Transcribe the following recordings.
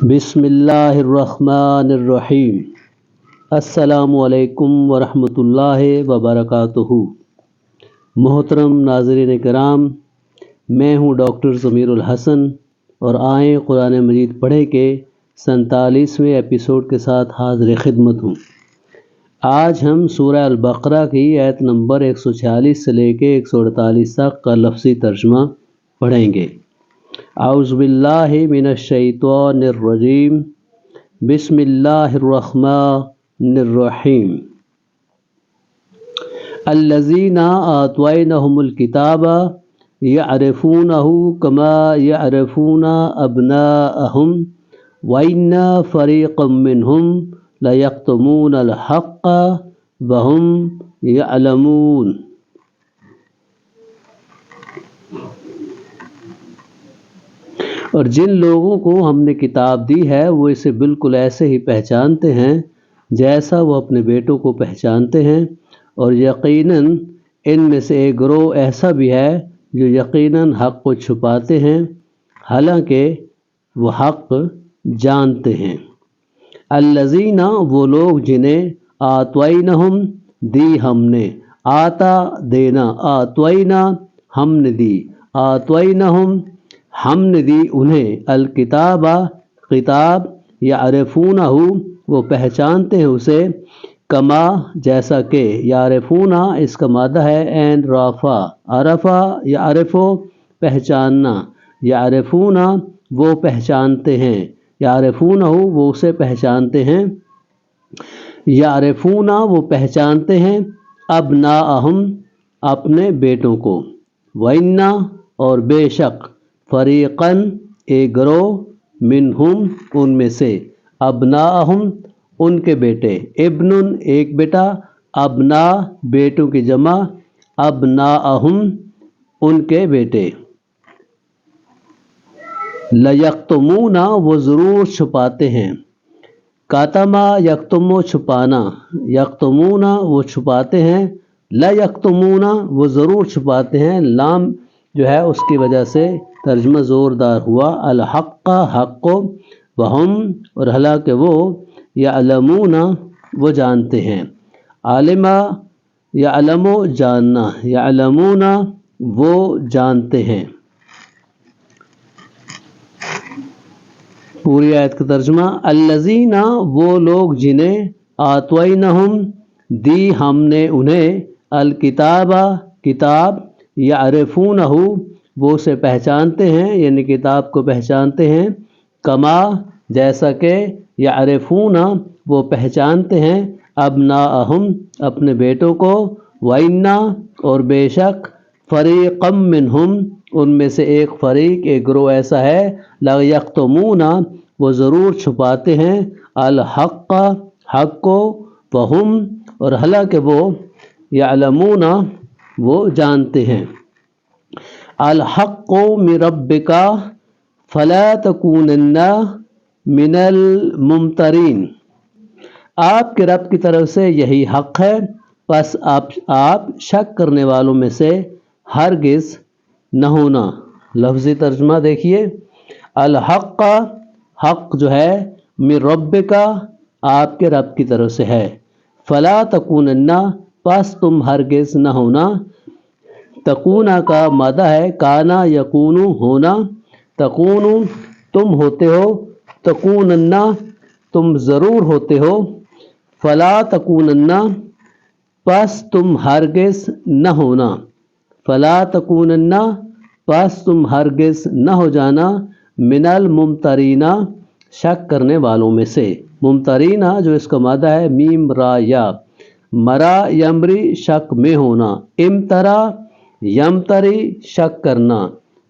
بسم اللہ الرحمن الرحیم۔ السلام علیکم ورحمۃ اللہ وبرکاتہ۔ محترم ناظرین کرام، میں ہوں ڈاکٹر ضمیر الحسن اور آئیں قرآن مجید پڑھے کے 47ویں ایپیسوڈ کے ساتھ حاضر خدمت ہوں۔ آج ہم سورہ البقرہ کی آیت نمبر 146 سے لے کے 148 تک کا لفظی ترجمہ پڑھیں گے۔ اعوذ باللہ من الشیطان الرجیم، بسم اللہ الرحمن الرحیم۔ الذین آتیناہم الکتاب یعرفونہ کما یعرفون ابناءہم وإن فریقا منہم لیکتمون الحق وہم یعلمون۔ اور جن لوگوں کو ہم نے کتاب دی ہے وہ اسے بالکل ایسے ہی پہچانتے ہیں جیسا وہ اپنے بیٹوں کو پہچانتے ہیں، اور یقیناً ان میں سے ایک گروہ ایسا بھی ہے جو یقیناً حق کو چھپاتے ہیں حالانکہ وہ حق جانتے ہیں۔ الذین، وہ لوگ جنہیں آتوینہم، دی ہم نے، آتا دینا، آتوینا ہم نے دی، آتوینہم ہم نے دی انہیں، الکتاب کتاب، یعرفونہ وہ پہچانتے ہیں اسے، کما جیسا کہ، یعرفونہ اس کا مادہ ہے عین رافع، عرفہ یعرفو پہچاننا، یعرفونہ وہ پہچانتے ہیں، یعرفونہ وہ اسے پہچانتے ہیں، یعرفونہ وہ پہچانتے ہیں ابناءہم اپنے بیٹوں کو، وَإِنَّ اور بے شک، فریقاً ایک گروہ، منہم ان میں سے، ابناءہم ان کے بیٹے، ابن ایک بیٹا، ابنا بیٹوں کی جمع، ابناءہم ان کے بیٹے، لیکتمون وہ ضرور چھپاتے ہیں، کاتما یکتمو چھپانا، یکتمون وہ چھپاتے ہیں، لیکتمون وہ ضرور چھپاتے ہیں، لام جو ہے اس کی وجہ سے ترجمہ زوردار ہوا، الحق حق کو، وہم اور حالانکہ وہ، یعلمون وہ جانتے ہیں، عالمہ یعلمو جاننا، یعلمون وہ جانتے ہیں۔ پوری آیت کا ترجمہ، الذین وہ لوگ جنہیں، آتوینہم دی ہم نے انہیں، الکتاب کتاب، یعرفونہ وہ اسے پہچانتے ہیں یعنی کتاب کو پہچانتے ہیں، کما جیسا کہ، یعرفون وہ پہچانتے ہیں ابناءہم اپنے بیٹوں کو، وَإِنَّ اور بے شک، فریقا منہم ان میں سے ایک فریق ایک گروہ ایسا ہے، لیکتمون وہ ضرور چھپاتے ہیں، الحق حق کو، وہم اور حالانکہ وہ، یعلمون وہ جانتے ہیں۔ الحق من ربک فلا تکونن من الممترین، آپ کے رب کی طرف سے یہی حق ہے پس آپ شک کرنے والوں میں سے ہرگز نہ ہونا۔ لفظی ترجمہ دیکھیے، الحق حق جو ہے، من ربک آپ کے رب کی طرف سے ہے، فلا تکونن پس تم ہرگز نہ ہونا، تکونا کا مادہ ہے کانا یکونو ہونا، تکونو تم ہوتے ہو، تکونن تم ضرور ہوتے ہو، فلا تکونن پس تم ہرگز نہ ہونا، فلا تکونن پس تم ہرگز نہ ہو جانا، من الممترین شک کرنے والوں میں سے، ممترین جو اس کا مادہ ہے میم را یا، مرا یمری شک میں ہونا، امترا یمتری شک کرنا،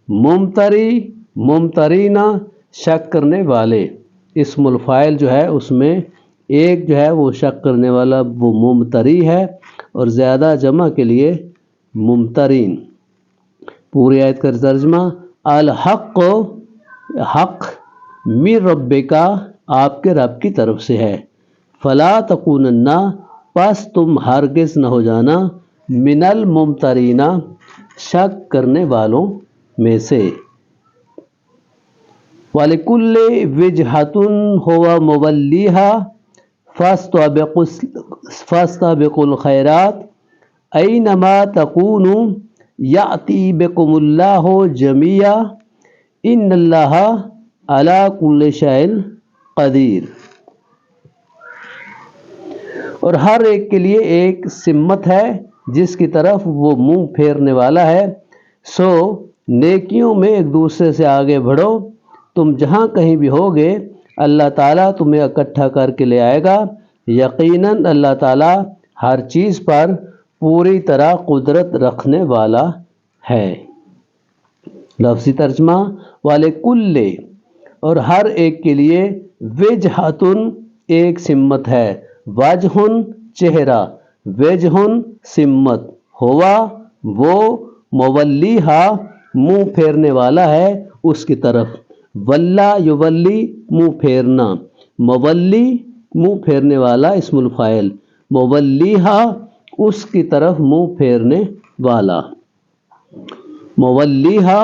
ممتری ممترین شک کرنے والے، اسم الفاعل جو ہے اس میں ایک جو ہے وہ شک کرنے والا وہ ممتری ہے اور زیادہ جمع کے لیے ممترین۔ پوری آیت کا ترجمہ، الحق حق، من ربک آپ کے رب کی طرف سے ہے، فلا تکونن پس تم ہرگز نہ ہو جانا، من الممترین شک کرنے والوں میں سے۔ وَلِكُلِّ وِجْهَةٌ هُوَ مُوَلِّيهَا فَاسْتَبِقُوا الْخَيْرَاتِ أَيْنَمَا تَكُونُوا يَأْتِ بِكُمُ اللَّهُ جَمِيعًا إِنَّ اللَّهَ عَلَى كُلِّ شَيْءٍ قدیر۔ اور ہر ایک کے لیے ایک سمت ہے جس کی طرف وہ منہ پھیرنے والا ہے، سو نیکیوں میں ایک دوسرے سے آگے بڑھو، تم جہاں کہیں بھی ہوگے اللہ تعالیٰ تمہیں اکٹھا کر کے لے آئے گا، یقیناً اللہ تعالیٰ ہر چیز پر پوری طرح قدرت رکھنے والا ہے۔ لفظی ترجمہ، وَلِكُلِّ اور ہر ایک کے لیے، وجہتن ایک سمت ہے، وجہن چہرہ، وجہن سمت، ہوا وہ، مولیہا منہ پھیرنے والا ہے اس کی طرف، ولا یولی منہ پھیرنا، مولی منہ پھیرنے والا اسم الفاعل، مولیہا اس کی طرف منہ پھیرنے والا، مولیہا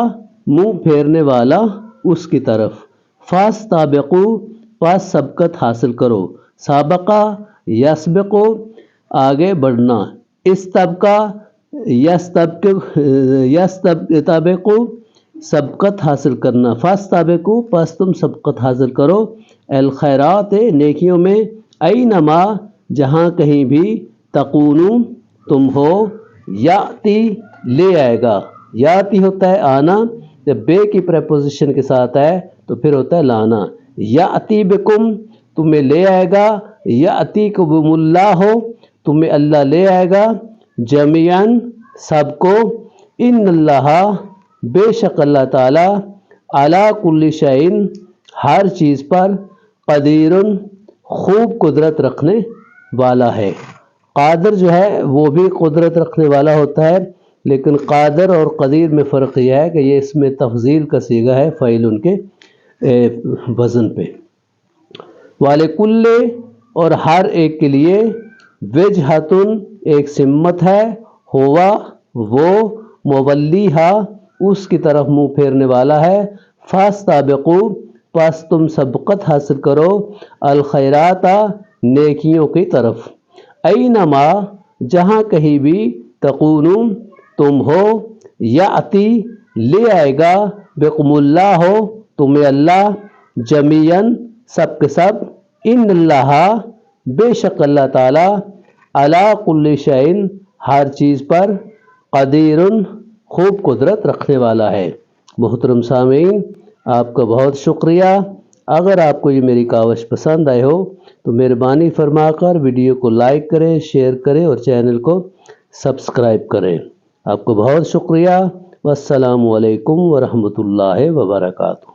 منہ پھیرنے والا اس کی طرف، فاستبقوا پس سبقت حاصل کرو، سابقہ یسبقو آگے بڑھنا، استبقا یستبقو سبقت حاصل کرنا، فاستبقوا پس تم سبقت حاصل کرو، الخیرات نیکیوں میں، اینما جہاں کہیں بھی، تکونوا تم ہو، یاتی لے آئے گا، یاتی ہوتا ہے آنا، جب بے کی پریپوزیشن کے ساتھ ہے تو پھر ہوتا ہے لانا، یاتی بکم تمہیں لے آئے گا، یاتیکم اللہ تمہیں اللہ لے آئے گا، جمیعاً سب کو، ان اللہ بے شک اللہ تعالی، علی کل شیء ہر چیز پر، قدیر خوب قدرت رکھنے والا ہے۔ قادر جو ہے وہ بھی قدرت رکھنے والا ہوتا ہے، لیکن قادر اور قدیر میں فرق یہ ہے کہ یہ اس میں تفضیل کا صیغہ ہے فعل ان کے وزن پہ۔ وَلِكُلِّ اور ہر ایک کے لیے، وجہتن ایک سمت ہے، ہوا وہ، مولیہا اس کی طرف منہ پھیرنے والا ہے، فاستبقوا پس تم سبقت حاصل کرو، الخیرات نیکیوں کی طرف، اینما جہاں کہیں بھی، تکونوا تم ہو، یاتی لے آئے گا، بکم اللہ تمہیں اللہ، جمیعاً سب کے سب، ان اللہ بے شک اللہ تعالی، علی کل شیء ہر چیز پر، قدیر خوب قدرت رکھنے والا ہے۔ محترم سامعین، آپ کا بہت شکریہ۔ اگر آپ کو یہ میری کاوش پسند آئے ہو تو مہربانی فرما کر ویڈیو کو لائک کریں، شیئر کریں اور چینل کو سبسکرائب کریں۔ آپ کو بہت شکریہ۔ والسلام علیکم ورحمۃ اللہ وبرکاتہ۔